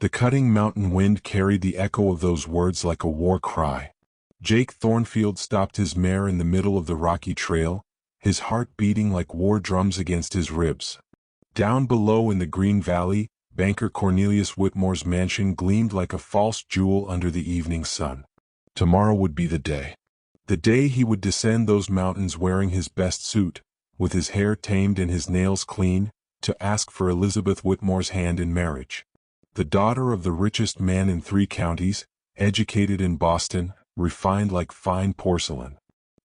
The cutting mountain wind carried the echo of those words like a war cry. Jake Thornfield stopped his mare in the middle of the rocky trail, his heart beating like war drums against his ribs. Down below in the green valley, banker Cornelius Whitmore's mansion gleamed like a false jewel under the evening sun. Tomorrow would be the day. The day he would descend those mountains wearing his best suit, with his hair tamed and his nails clean, to ask for Elizabeth Whitmore's hand in marriage. The daughter of the richest man in 3 counties, educated in Boston, refined like fine porcelain.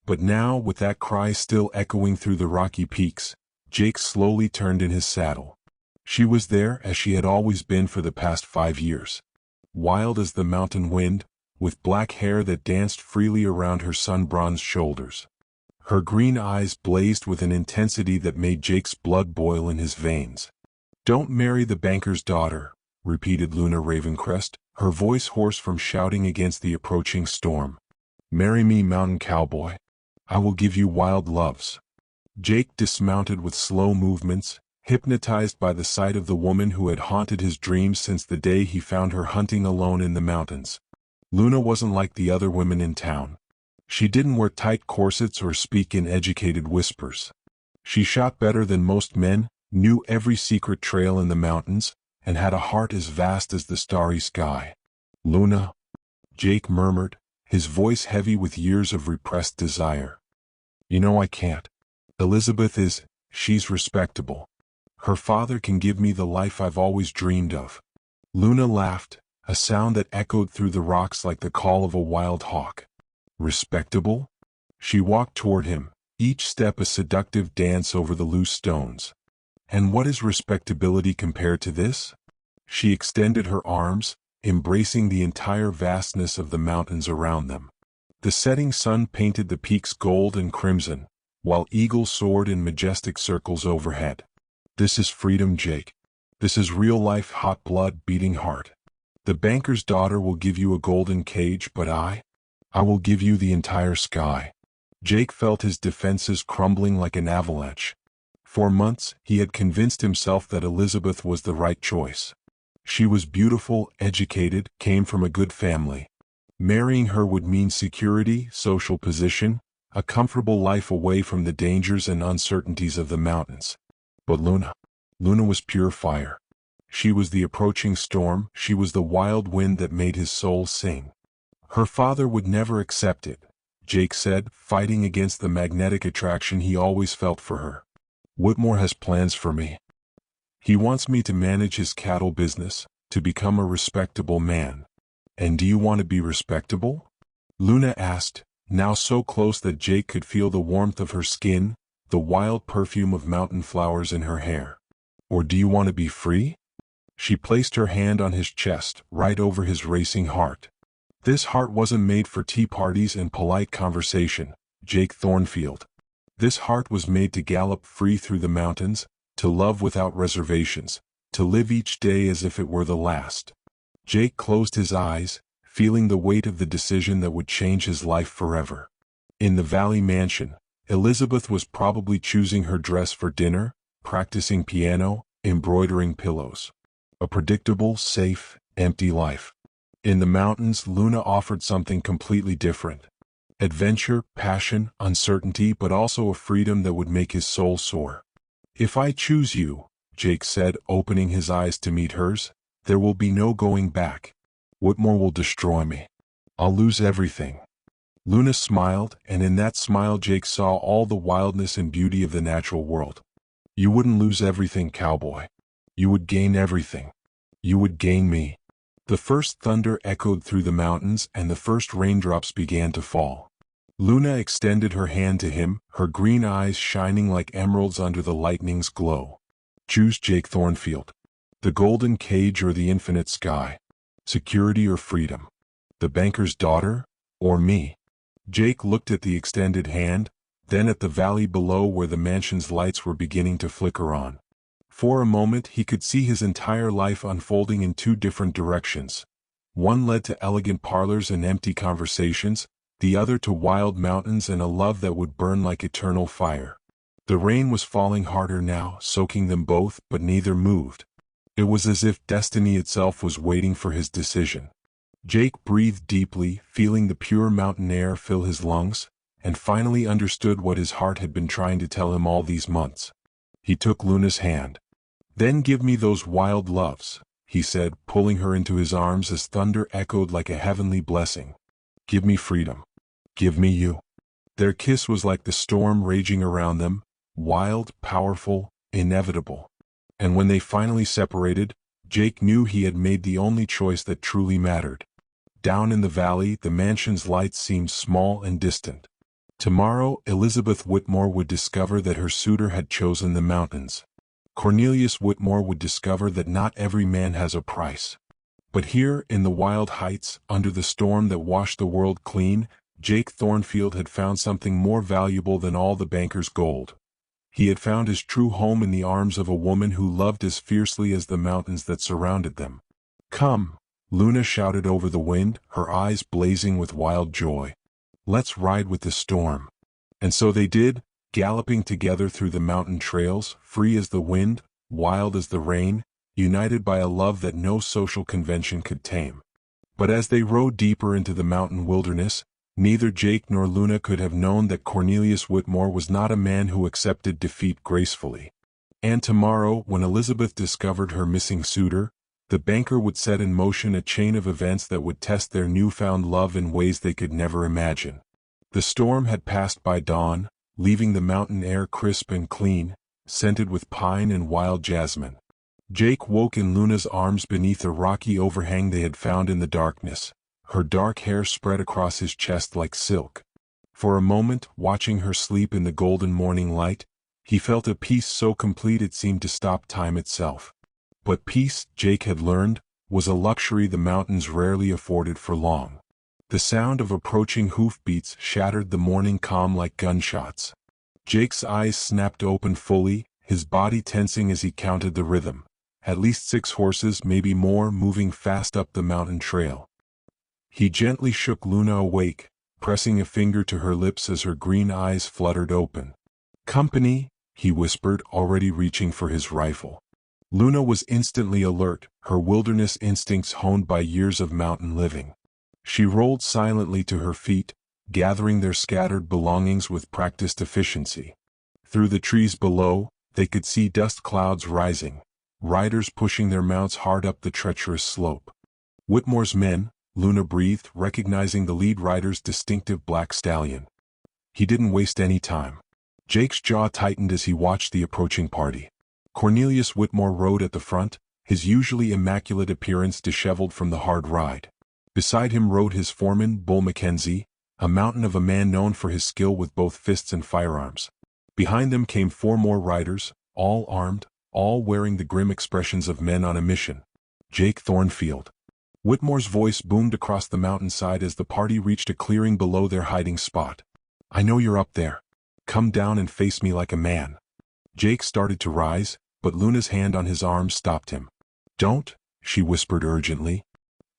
But now, with that cry still echoing through the rocky peaks, Jake slowly turned in his saddle. She was there as she had always been for the past 5 years. Wild as the mountain wind, with black hair that danced freely around her sun-bronzed shoulders. Her green eyes blazed with an intensity that made Jake's blood boil in his veins. "Don't marry the banker's daughter," repeated Luna Ravencrest, her voice hoarse from shouting against the approaching storm. "Marry me, mountain cowboy. I will give you wild loves." Jake dismounted with slow movements, hypnotized by the sight of the woman who had haunted his dreams since the day he found her hunting alone in the mountains. Luna wasn't like the other women in town. She didn't wear tight corsets or speak in educated whispers. She shot better than most men, knew every secret trail in the mountains, and had a heart as vast as the starry sky. "Luna," Jake murmured, his voice heavy with years of repressed desire. "You know I can't. Elizabeth she's respectable. Her father can give me the life I've always dreamed of." Luna laughed, a sound that echoed through the rocks like the call of a wild hawk. "Respectable?" She walked toward him, each step a seductive dance over the loose stones. "And what is respectability compared to this?" She extended her arms, embracing the entire vastness of the mountains around them. The setting sun painted the peaks gold and crimson, while eagles soared in majestic circles overhead. "This is freedom, Jake. This is real-life hot blood beating heart. The banker's daughter will give you a golden cage, but I will give you the entire sky." Jake felt his defenses crumbling like an avalanche. For months, he had convinced himself that Elizabeth was the right choice. She was beautiful, educated, came from a good family. Marrying her would mean security, social position, a comfortable life away from the dangers and uncertainties of the mountains. But Luna was pure fire. She was the approaching storm, she was the wild wind that made his soul sing. Her father would never accept it, Jake said, fighting against the magnetic attraction he always felt for her. "Whitmore has plans for me. He wants me to manage his cattle business, to become a respectable man." "And do you want to be respectable?" Luna asked, now so close that Jake could feel the warmth of her skin, the wild perfume of mountain flowers in her hair. "Or do you want to be free?" She placed her hand on his chest, right over his racing heart. This heart wasn't made for tea parties and polite conversation, Jake Thornfield. This heart was made to gallop free through the mountains, to love without reservations, to live each day as if it were the last. Jake closed his eyes, feeling the weight of the decision that would change his life forever. In the Valley Mansion, Elizabeth was probably choosing her dress for dinner, practicing piano, embroidering pillows. A predictable, safe, empty life. In the mountains, Luna offered something completely different. Adventure, passion, uncertainty, but also a freedom that would make his soul soar. "If I choose you," Jake said, opening his eyes to meet hers, "there will be no going back. Whitmore will destroy me. I'll lose everything." Luna smiled, and in that smile Jake saw all the wildness and beauty of the natural world. "You wouldn't lose everything, cowboy. You would gain everything. You would gain me." The first thunder echoed through the mountains, and the first raindrops began to fall. Luna extended her hand to him, her green eyes shining like emeralds under the lightning's glow. "Choose Jake Thornfield. The golden cage or the infinite sky. Security or freedom. The banker's daughter, or me." Jake looked at the extended hand, then at the valley below where the mansion's lights were beginning to flicker on. For a moment he could see his entire life unfolding in 2 different directions. One led to elegant parlors and empty conversations, the other to wild mountains and a love that would burn like eternal fire. The rain was falling harder now, soaking them both, but neither moved. It was as if destiny itself was waiting for his decision. Jake breathed deeply, feeling the pure mountain air fill his lungs, and finally understood what his heart had been trying to tell him all these months. He took Luna's hand. "Then give me those wild loves," he said, pulling her into his arms as thunder echoed like a heavenly blessing. "Give me freedom. Give me you." Their kiss was like the storm raging around them, wild, powerful, inevitable. And when they finally separated, Jake knew he had made the only choice that truly mattered. Down in the valley, the mansion's lights seemed small and distant. Tomorrow, Elizabeth Whitmore would discover that her suitor had chosen the mountains. Cornelius Whitmore would discover that not every man has a price. But here, in the wild heights, under the storm that washed the world clean, Jake Thornfield had found something more valuable than all the banker's gold. He had found his true home in the arms of a woman who loved as fiercely as the mountains that surrounded them. "Come," Luna shouted over the wind, her eyes blazing with wild joy. "Let's ride with the storm." And so they did, galloping together through the mountain trails, free as the wind, wild as the rain, united by a love that no social convention could tame. But as they rode deeper into the mountain wilderness, neither Jake nor Luna could have known that Cornelius Whitmore was not a man who accepted defeat gracefully. And tomorrow, when Elizabeth discovered her missing suitor, the banker would set in motion a chain of events that would test their newfound love in ways they could never imagine. The storm had passed by dawn, leaving the mountain air crisp and clean, scented with pine and wild jasmine. Jake woke in Luna's arms beneath a rocky overhang they had found in the darkness, her dark hair spread across his chest like silk. For a moment, watching her sleep in the golden morning light, he felt a peace so complete it seemed to stop time itself. But peace, Jake had learned, was a luxury the mountains rarely afforded for long. The sound of approaching hoofbeats shattered the morning calm like gunshots. Jake's eyes snapped open fully, his body tensing as he counted the rhythm. At least 6 horses, maybe more, moving fast up the mountain trail. He gently shook Luna awake, pressing a finger to her lips as her green eyes fluttered open. "Company," he whispered, already reaching for his rifle. Luna was instantly alert, her wilderness instincts honed by years of mountain living. She rolled silently to her feet, gathering their scattered belongings with practiced efficiency. Through the trees below, they could see dust clouds rising, riders pushing their mounts hard up the treacherous slope. "Whitmore's men," Luna breathed, recognizing the lead rider's distinctive black stallion. He didn't waste any time. Jake's jaw tightened as he watched the approaching party. Cornelius Whitmore rode at the front, his usually immaculate appearance disheveled from the hard ride. Beside him rode his foreman, Bull Mackenzie, a mountain of a man known for his skill with both fists and firearms. Behind them came 4 more riders, all armed, all wearing the grim expressions of men on a mission. Jake Thornfield. Whitmore's voice boomed across the mountainside as the party reached a clearing below their hiding spot. "I know you're up there. Come down and face me like a man." Jake started to rise, but Luna's hand on his arm stopped him. "Don't," she whispered urgently.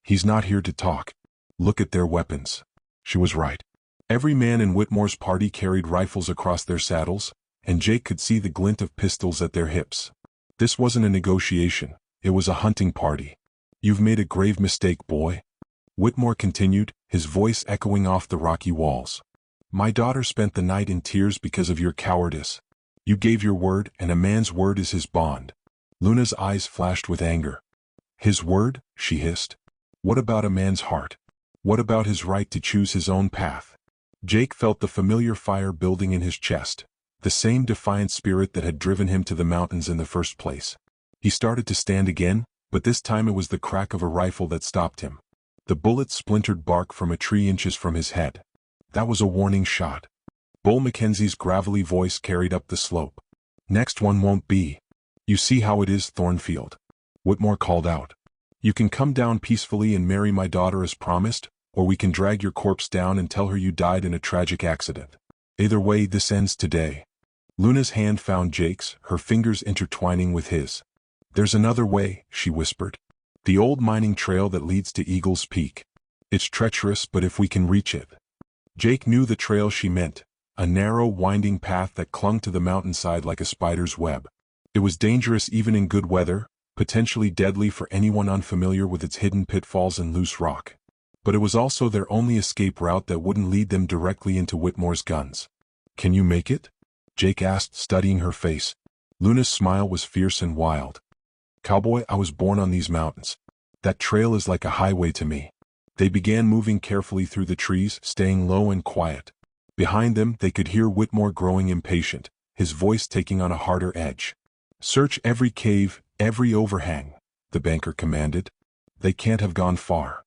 "He's not here to talk. Look at their weapons." She was right. Every man in Whitmore's party carried rifles across their saddles, and Jake could see the glint of pistols at their hips. This wasn't a negotiation, it was a hunting party. "You've made a grave mistake, boy," Whitmore continued, his voice echoing off the rocky walls. "My daughter spent the night in tears because of your cowardice. You gave your word, and a man's word is his bond." Luna's eyes flashed with anger. "His word?" she hissed. "What about a man's heart? What about his right to choose his own path?" Jake felt the familiar fire building in his chest, the same defiant spirit that had driven him to the mountains in the first place. He started to stand again, but this time it was the crack of a rifle that stopped him. The bullet splintered bark from a tree inches from his head. That was a warning shot. Bull Mackenzie's gravelly voice carried up the slope. "Next one won't be. You see how it is, Thornfield," Whitmore called out. "You can come down peacefully and marry my daughter as promised, or we can drag your corpse down and tell her you died in a tragic accident. Either way, this ends today." Luna's hand found Jake's, her fingers intertwining with his. "There's another way," she whispered. "The old mining trail that leads to Eagle's Peak. It's treacherous, but if we can reach it." Jake knew the trail she meant, a narrow, winding path that clung to the mountainside like a spider's web. It was dangerous even in good weather, potentially deadly for anyone unfamiliar with its hidden pitfalls and loose rock. But it was also their only escape route that wouldn't lead them directly into Whitmore's guns. "Can you make it?" Jake asked, studying her face. Luna's smile was fierce and wild. "Cowboy, I was born on these mountains. That trail is like a highway to me." They began moving carefully through the trees, staying low and quiet. Behind them, they could hear Whitmore growing impatient, his voice taking on a harder edge. "Search every cave, every overhang," the banker commanded. "They can't have gone far."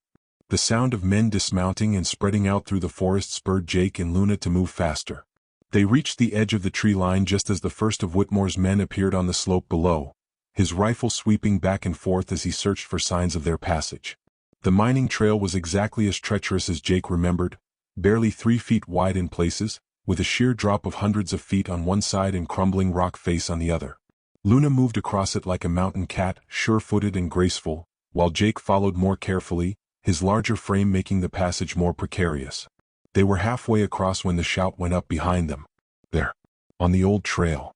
The sound of men dismounting and spreading out through the forest spurred Jake and Luna to move faster. They reached the edge of the tree line just as the first of Whitmore's men appeared on the slope below, his rifle sweeping back and forth as he searched for signs of their passage. The mining trail was exactly as treacherous as Jake remembered, barely 3 feet wide in places, with a sheer drop of hundreds of feet on one side and crumbling rock face on the other. Luna moved across it like a mountain cat, sure-footed and graceful, while Jake followed more carefully, his larger frame making the passage more precarious. They were halfway across when the shout went up behind them. "There! On the old trail!"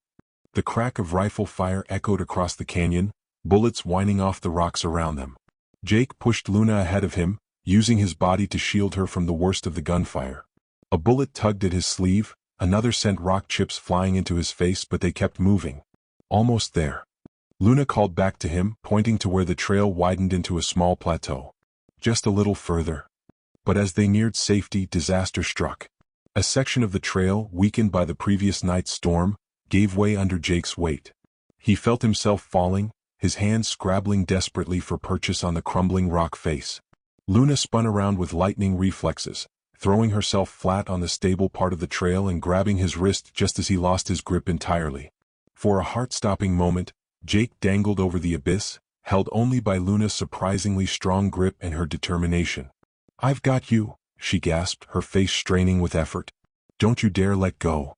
The crack of rifle fire echoed across the canyon, bullets whining off the rocks around them. Jake pushed Luna ahead of him, using his body to shield her from the worst of the gunfire. A bullet tugged at his sleeve, another sent rock chips flying into his face, but they kept moving. "Almost there." Luna called back to him, pointing to where the trail widened into a small plateau. "Just a little further." But as they neared safety, disaster struck. A section of the trail, weakened by the previous night's storm, gave way under Jake's weight. He felt himself falling, his hands scrabbling desperately for purchase on the crumbling rock face. Luna spun around with lightning reflexes, throwing herself flat on the stable part of the trail and grabbing his wrist just as he lost his grip entirely. For a heart-stopping moment, Jake dangled over the abyss, held only by Luna's surprisingly strong grip and her determination. "I've got you," she gasped, her face straining with effort. "Don't you dare let go."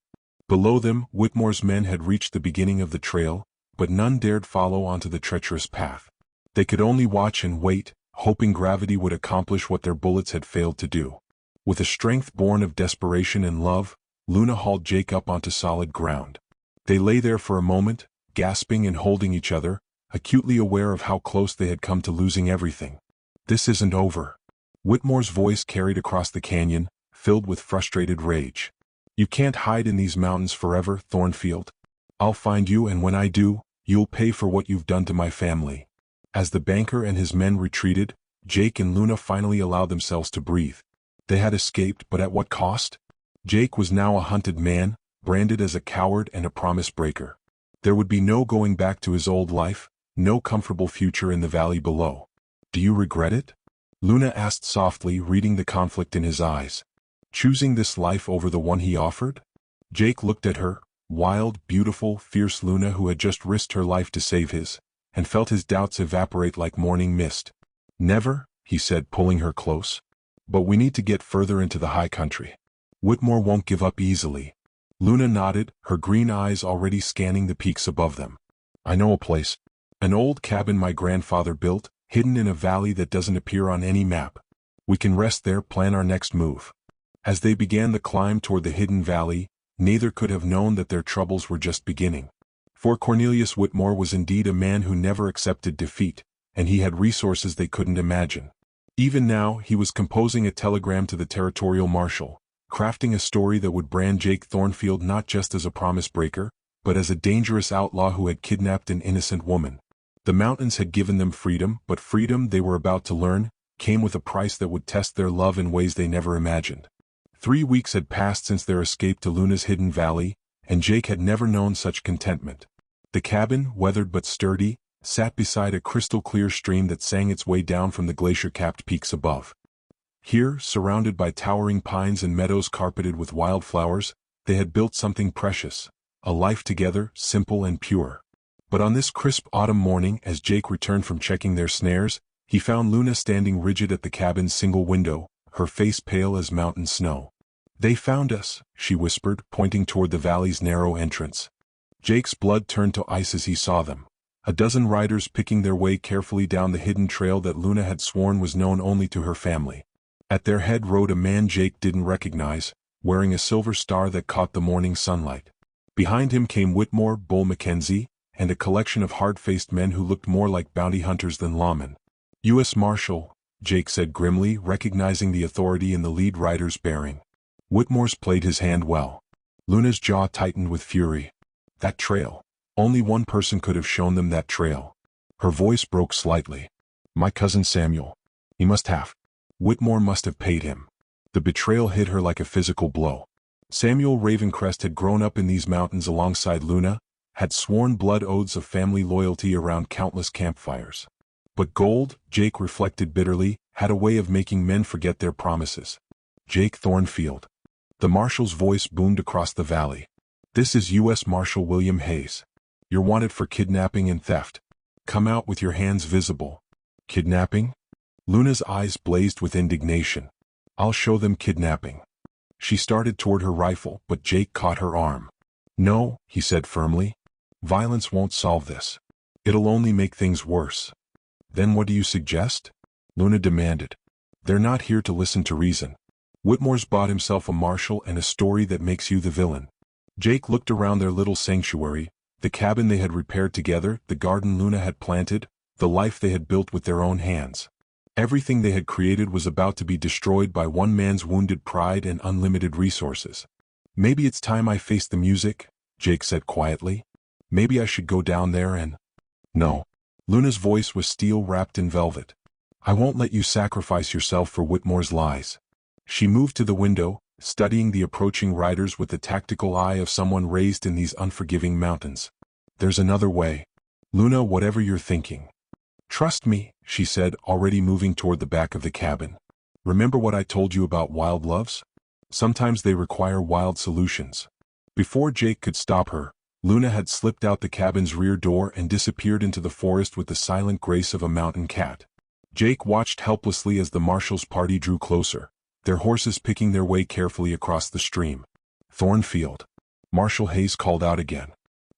Below them, Whitmore's men had reached the beginning of the trail, but none dared follow onto the treacherous path. They could only watch and wait, hoping gravity would accomplish what their bullets had failed to do. With a strength born of desperation and love, Luna hauled Jake up onto solid ground. They lay there for a moment, gasping and holding each other, acutely aware of how close they had come to losing everything. "This isn't over." Whitmore's voice carried across the canyon, filled with frustrated rage. "You can't hide in these mountains forever, Thornfield. I'll find you, and when I do, you'll pay for what you've done to my family." As the banker and his men retreated, Jake and Luna finally allowed themselves to breathe. They had escaped, but at what cost? Jake was now a hunted man, branded as a coward and a promise breaker. There would be no going back to his old life, no comfortable future in the valley below. "Do you regret it?" Luna asked softly, reading the conflict in his eyes. "Choosing this life over the one he offered?" Jake looked at her, wild, beautiful, fierce Luna who had just risked her life to save his, and felt his doubts evaporate like morning mist. "Never," he said, pulling her close. "But we need to get further into the high country. Whitmore won't give up easily." Luna nodded, her green eyes already scanning the peaks above them. "I know a place. An old cabin my grandfather built, hidden in a valley that doesn't appear on any map. We can rest there, plan our next move." As they began the climb toward the hidden valley, neither could have known that their troubles were just beginning. For Cornelius Whitmore was indeed a man who never accepted defeat, and he had resources they couldn't imagine. Even now, he was composing a telegram to the territorial marshal, crafting a story that would brand Jake Thornfield not just as a promise breaker, but as a dangerous outlaw who had kidnapped an innocent woman. The mountains had given them freedom, but freedom, they were about to learn, came with a price that would test their love in ways they never imagined. 3 weeks had passed since their escape to Luna's hidden valley, and Jake had never known such contentment. The cabin, weathered but sturdy, sat beside a crystal-clear stream that sang its way down from the glacier-capped peaks above. Here, surrounded by towering pines and meadows carpeted with wildflowers, they had built something precious, a life together, simple and pure. But on this crisp autumn morning, as Jake returned from checking their snares, he found Luna standing rigid at the cabin's single window, her face pale as mountain snow. "They found us," she whispered, pointing toward the valley's narrow entrance. Jake's blood turned to ice as he saw them. A dozen riders picking their way carefully down the hidden trail that Luna had sworn was known only to her family. At their head rode a man Jake didn't recognize, wearing a silver star that caught the morning sunlight. Behind him came Whitmore, Bull Mackenzie, and a collection of hard-faced men who looked more like bounty hunters than lawmen. U.S. Marshal, Jake said grimly, recognizing the authority in the lead rider's bearing. Whitmore's played his hand well. Luna's jaw tightened with fury. That trail. Only one person could have shown them that trail. Her voice broke slightly. My cousin Samuel. He must have. Whitmore must have paid him. The betrayal hit her like a physical blow. Samuel Ravencrest had grown up in these mountains alongside Luna, had sworn blood oaths of family loyalty around countless campfires. But gold, Jake reflected bitterly, had a way of making men forget their promises. Jake Thornfield. The marshal's voice boomed across the valley. This is U.S. Marshal William Hayes. You're wanted for kidnapping and theft. Come out with your hands visible. Kidnapping? Luna's eyes blazed with indignation. I'll show them kidnapping. She started toward her rifle, but Jake caught her arm. No, he said firmly. Violence won't solve this. It'll only make things worse. Then what do you suggest? Luna demanded. They're not here to listen to reason. Whitmore's bought himself a marshal and a story that makes you the villain. Jake looked around their little sanctuary, the cabin they had repaired together, the garden Luna had planted, the life they had built with their own hands. Everything they had created was about to be destroyed by one man's wounded pride and unlimited resources. Maybe it's time I faced the music, Jake said quietly. Maybe I should go down there and... No. Luna's voice was steel wrapped in velvet. I won't let you sacrifice yourself for Whitmore's lies. She moved to the window, studying the approaching riders with the tactical eye of someone raised in these unforgiving mountains. There's another way. Luna, whatever you're thinking. Trust me, she said, already moving toward the back of the cabin. Remember what I told you about wild loves? Sometimes they require wild solutions. Before Jake could stop her, Luna had slipped out the cabin's rear door and disappeared into the forest with the silent grace of a mountain cat. Jake watched helplessly as the marshal's party drew closer, their horses picking their way carefully across the stream. Thornfield. Marshal Hayes called out again.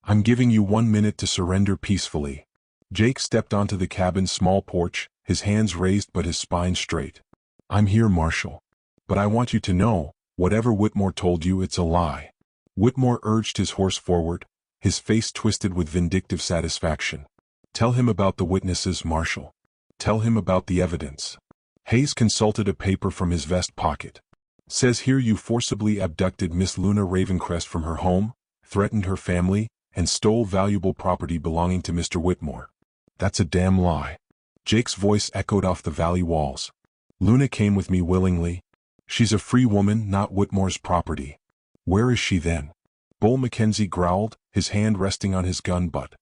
I'm giving you 1 minute to surrender peacefully. Jake stepped onto the cabin's small porch, his hands raised but his spine straight. I'm here, Marshal. But I want you to know, whatever Whitmore told you, it's a lie. Whitmore urged his horse forward, his face twisted with vindictive satisfaction. Tell him about the witnesses, Marshal. Tell him about the evidence. Hayes consulted a paper from his vest pocket. Says here you forcibly abducted Miss Luna Ravencrest from her home, threatened her family, and stole valuable property belonging to Mr. Whitmore. That's a damn lie. Jake's voice echoed off the valley walls. Luna came with me willingly. She's a free woman, not Whitmore's property. Where is she then? Bull Mackenzie growled, his hand resting on his gun butt.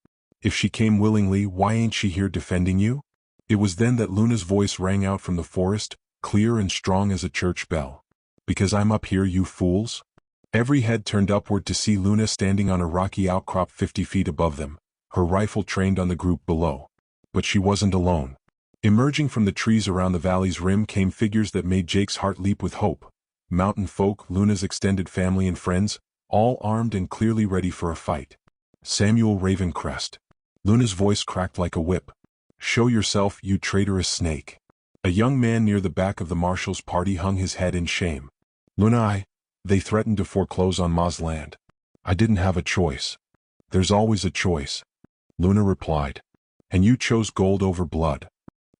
If she came willingly, why ain't she here defending you? It was then that Luna's voice rang out from the forest, clear and strong as a church bell. Because I'm up here, you fools? Every head turned upward to see Luna standing on a rocky outcrop 50 feet above them, her rifle trained on the group below. But she wasn't alone. Emerging from the trees around the valley's rim came figures that made Jake's heart leap with hope. Mountain folk, Luna's extended family and friends, all armed and clearly ready for a fight. Samuel Ravencrest. Luna's voice cracked like a whip. Show yourself, you traitorous snake. A young man near the back of the marshal's party hung his head in shame. Luna, they threatened to foreclose on Ma's land. I didn't have a choice. There's always a choice. Luna replied. And you chose gold over blood.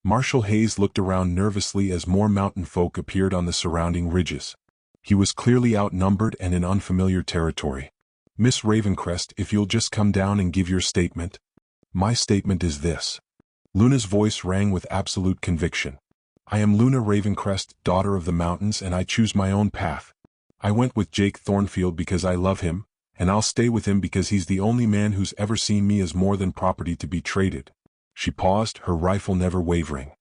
Marshal Hayes looked around nervously as more mountain folk appeared on the surrounding ridges. He was clearly outnumbered and in unfamiliar territory. Miss Ravencrest, if you'll just come down and give your statement. My statement is this. Luna's voice rang with absolute conviction. I am Luna Ravencrest, daughter of the mountains, and I choose my own path. I went with Jake Thornfield because I love him, and I'll stay with him because he's the only man who's ever seen me as more than property to be traded. She paused, her rifle never wavering.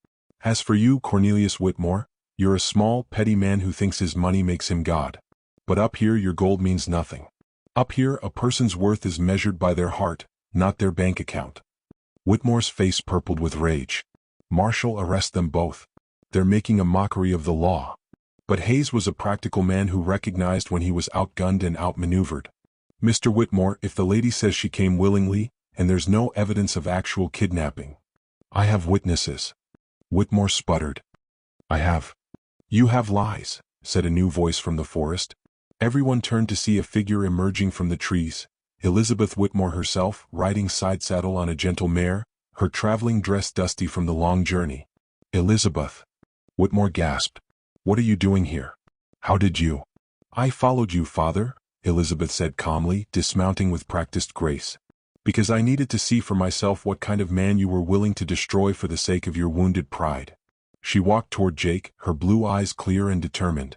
As for you, Cornelius Whitmore, you're a small, petty man who thinks his money makes him God. But up here your gold means nothing. Up here a person's worth is measured by their heart, not their bank account. Whitmore's face purpled with rage. Marshal, arrest them both. They're making a mockery of the law. But Hayes was a practical man who recognized when he was outgunned and outmaneuvered. Mr. Whitmore, if the lady says she came willingly, and there's no evidence of actual kidnapping. I have witnesses. Whitmore sputtered. I have. You have lies, said a new voice from the forest. Everyone turned to see a figure emerging from the trees, Elizabeth Whitmore herself, riding side saddle on a gentle mare, her traveling dress dusty from the long journey. "Elizabeth!" Whitmore gasped. "What are you doing here? How did you—" "I followed you, father," Elizabeth said calmly, dismounting with practiced grace. "Because I needed to see for myself what kind of man you were willing to destroy for the sake of your wounded pride." She walked toward Jake, her blue eyes clear and determined.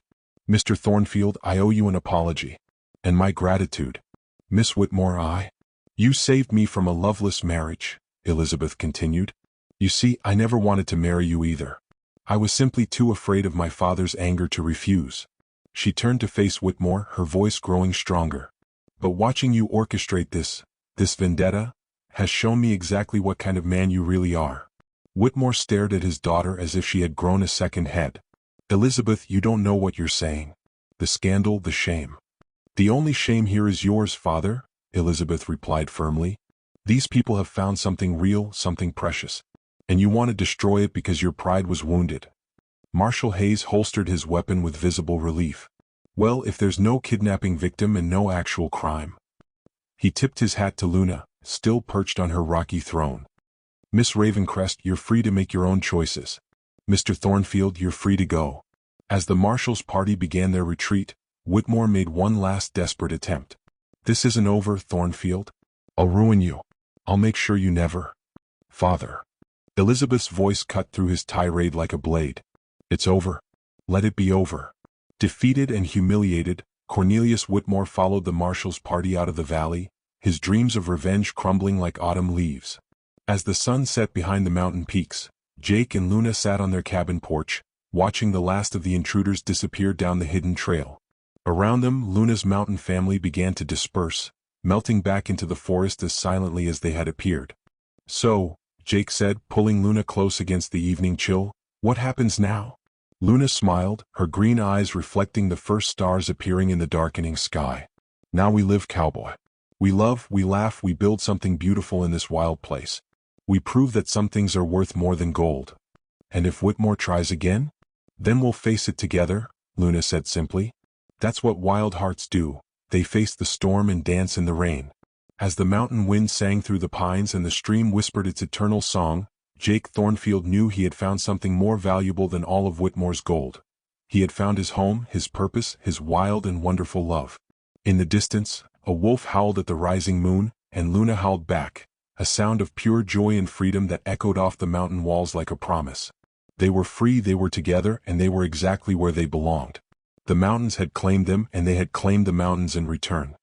"Mr. Thornfield, I owe you an apology. And my gratitude. Miss Whitmore, You saved me from a loveless marriage," Elizabeth continued. "You see, I never wanted to marry you either. I was simply too afraid of my father's anger to refuse." She turned to face Whitmore, her voice growing stronger. "But watching you orchestrate this vendetta, has shown me exactly what kind of man you really are." Whitmore stared at his daughter as if she had grown a second head. "Elizabeth, you don't know what you're saying. The scandal, the shame." "The only shame here is yours, father," Elizabeth replied firmly. "These people have found something real, something precious. And you want to destroy it because your pride was wounded." Marshal Hayes holstered his weapon with visible relief. "Well, if there's no kidnapping victim and no actual crime." He tipped his hat to Luna, still perched on her rocky throne. "Miss Ravencrest, you're free to make your own choices. Mr. Thornfield, you're free to go." As the Marshal's party began their retreat, Whitmore made one last desperate attempt. "This isn't over, Thornfield. I'll ruin you. I'll make sure you never—" "Father." Elizabeth's voice cut through his tirade like a blade. "It's over. Let it be over." Defeated and humiliated, Cornelius Whitmore followed the Marshal's party out of the valley, his dreams of revenge crumbling like autumn leaves. As the sun set behind the mountain peaks, Jake and Luna sat on their cabin porch, watching the last of the intruders disappear down the hidden trail. Around them, Luna's mountain family began to disperse, melting back into the forest as silently as they had appeared. "So," Jake said, pulling Luna close against the evening chill, "what happens now?" Luna smiled, her green eyes reflecting the first stars appearing in the darkening sky. "Now we live, Cowboy. We love, we laugh, we build something beautiful in this wild place. We prove that some things are worth more than gold. And if Whitmore tries again? Then we'll face it together," Luna said simply. "That's what wild hearts do, they face the storm and dance in the rain." As the mountain wind sang through the pines and the stream whispered its eternal song, Jake Thornfield knew he had found something more valuable than all of Whitmore's gold. He had found his home, his purpose, his wild and wonderful love. In the distance, a wolf howled at the rising moon, and Luna howled back, a sound of pure joy and freedom that echoed off the mountain walls like a promise. They were free, they were together, and they were exactly where they belonged. The mountains had claimed them, and they had claimed the mountains in return.